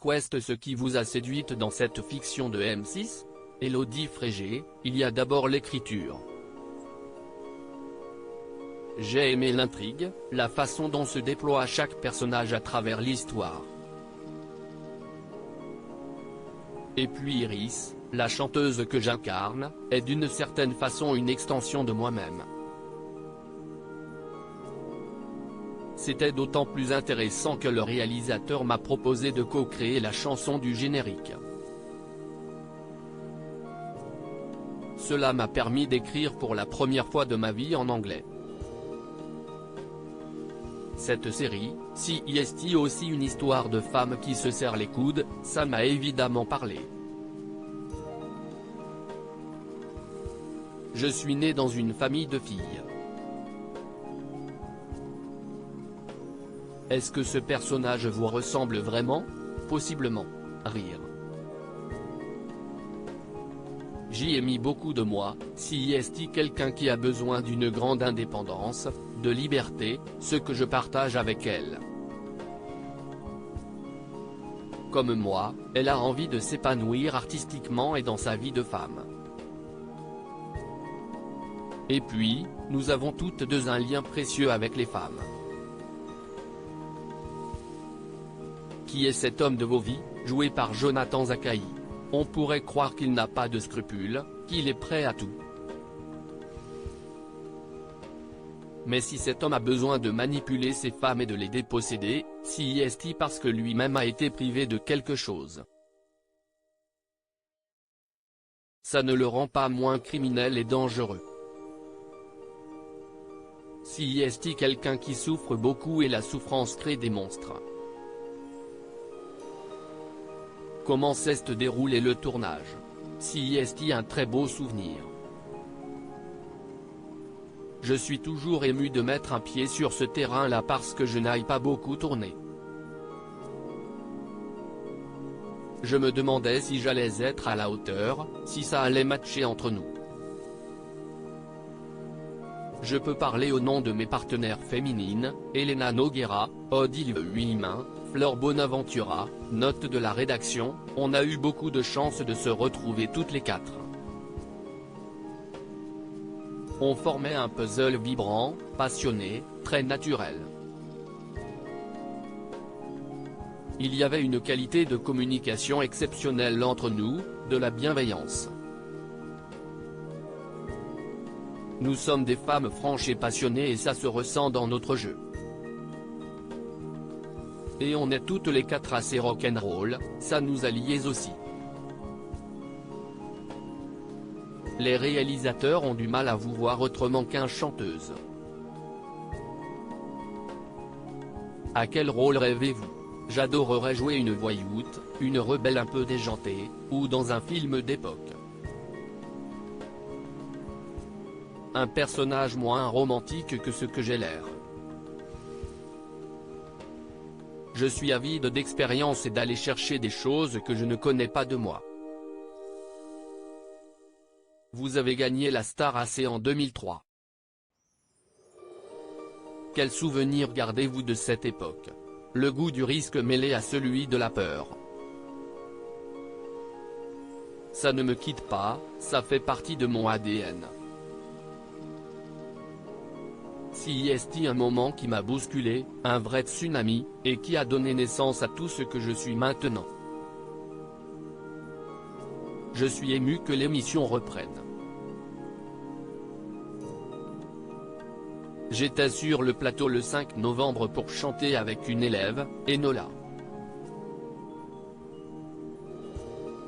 Quest. Ce qui vous a séduite dans cette fiction de M6 ? Élodie Frégé, il y a d'abord l'écriture. J'ai aimé l'intrigue, la façon dont se déploie chaque personnage à travers l'histoire. Et puis Iris, la chanteuse que j'incarne, est d'une certaine façon une extension de moi-même. C'était d'autant plus intéressant que le réalisateur m'a proposé de co-créer la chanson du générique. Cela m'a permis d'écrire pour la première fois de ma vie en anglais. Cette série, CIST, aussi une histoire de femme qui se serre les coudes, ça m'a évidemment parlé. Je suis né dans une famille de filles. Est-ce que ce personnage vous ressemble vraiment ? Possiblement. Rire. J'y ai mis beaucoup de moi, CIST, quelqu'un qui a besoin d'une grande indépendance, de liberté, ce que je partage avec elle. Comme moi, elle a envie de s'épanouir artistiquement et dans sa vie de femme. Et puis, nous avons toutes deux un lien précieux avec les femmes. Qui est cet homme de vos vies, joué par Jonathan Zakaï ? On pourrait croire qu'il n'a pas de scrupules, qu'il est prêt à tout. Mais si cet homme a besoin de manipuler ces femmes et de les déposséder, CIST, parce que lui-même a été privé de quelque chose. Ça ne le rend pas moins criminel et dangereux. CIST, quelqu'un qui souffre beaucoup et la souffrance crée des monstres. Comment s'est déroulé le tournage ? CIST, un très beau souvenir. Je suis toujours ému de mettre un pied sur ce terrain-là parce que je n'aille pas beaucoup tourner. Je me demandais si j'allais être à la hauteur, si ça allait matcher entre nous. Je peux parler au nom de mes partenaires féminines, Elena Noguera, Odile Huillemin, Fleur Bonaventura, note de la rédaction, on a eu beaucoup de chance de se retrouver toutes les quatre. On formait un puzzle vibrant, passionné, très naturel. Il y avait une qualité de communication exceptionnelle entre nous, de la bienveillance. Nous sommes des femmes franches et passionnées et ça se ressent dans notre jeu. Et on est toutes les quatre assez rock'n'roll, ça nous a liés aussi. Les réalisateurs ont du mal à vous voir autrement qu'un chanteuse. À quel rôle rêvez-vous ? J'adorerais jouer une voyoute, une rebelle un peu déjantée, ou dans un film d'époque. Un personnage moins romantique que ce que j'ai l'air. Je suis avide d'expérience et d'aller chercher des choses que je ne connais pas de moi. Vous avez gagné la Star AC en 2003. Quel souvenir gardez-vous de cette époque ? Le goût du risque mêlé à celui de la peur. Ça ne me quitte pas, ça fait partie de mon ADN. CIST, un moment qui m'a bousculé, un vrai tsunami, et qui a donné naissance à tout ce que je suis maintenant. Je suis ému que l'émission reprenne. J'étais sur le plateau le 5 novembre pour chanter avec une élève, Enola.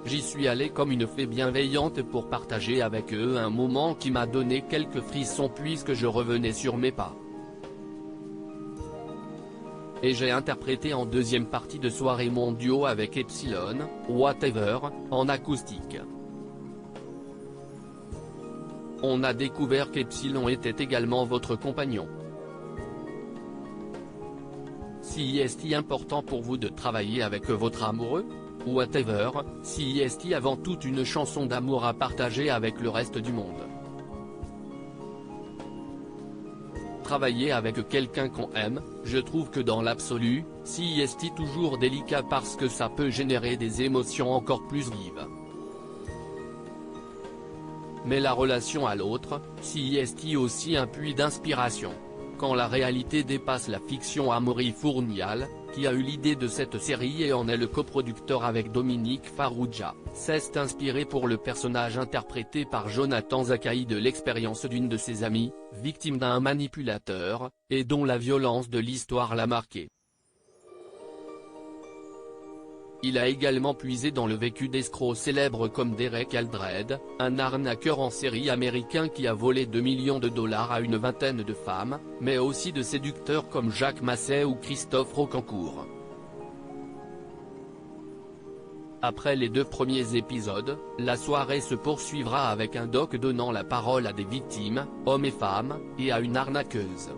J'y suis allé comme une fée bienveillante pour partager avec eux un moment qui m'a donné quelques frissons puisque je revenais sur mes pas. Et j'ai interprété en deuxième partie de soirée mon duo avec Epsilon, Whatever, en acoustique. On a découvert qu'Epsilon était également votre compagnon. Si est-il important pour vous de travailler avec votre amoureux ? Whatever, si est-il avant tout une chanson d'amour à partager avec le reste du monde. travailler avec quelqu'un qu'on aime, je trouve que dans l'absolu, c'est toujours délicat parce que ça peut générer des émotions encore plus vives. Mais la relation à l'autre, c'est aussi un puits d'inspiration. Quand la réalité dépasse la fiction, Amaury Fournial, qui a eu l'idée de cette série et en est le coproducteur avec Dominique Farrugia, s'est inspiré pour le personnage interprété par Jonathan Zakaï de l'expérience d'une de ses amies, victime d'un manipulateur, et dont la violence de l'histoire l'a marqué. Il a également puisé dans le vécu d'escrocs célèbres comme Derek Aldred, un arnaqueur en série américain qui a volé 2 millions de dollars à une vingtaine de femmes, mais aussi de séducteurs comme Jacques Massey ou Christophe Rocancourt. Après les 2 premiers épisodes, la soirée se poursuivra avec un doc donnant la parole à des victimes, hommes et femmes, et à une arnaqueuse.